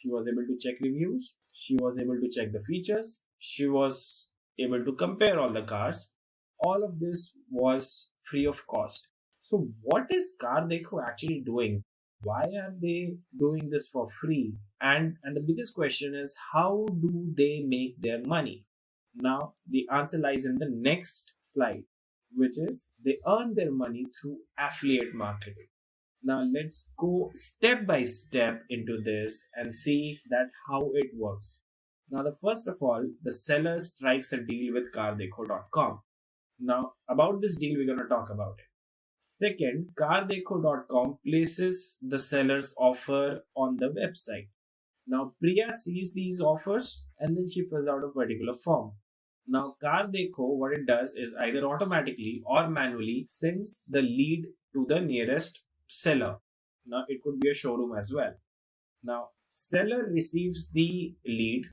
She was able to check reviews. She was able to check the features. She was able to compare all the cars. All of this was free of cost. So what is Car Dekho actually doing? Why are they doing this for free? And the biggest question is, how do they make their money? Now the answer lies in the next slide, which is they earn their money through affiliate marketing. Now let's go step by step into this and see that how it works. Now, the first of all, the seller strikes a deal with cardekho.com. Now, about this deal, we're going to talk about it. Second, cardekho.com places the seller's offer on the website. Now, Priya sees these offers and then she fills out a particular form. Now, Cardekho, what it does is either automatically or manually sends the lead to the nearest seller. Now, it could be a showroom as well. Now, seller receives the lead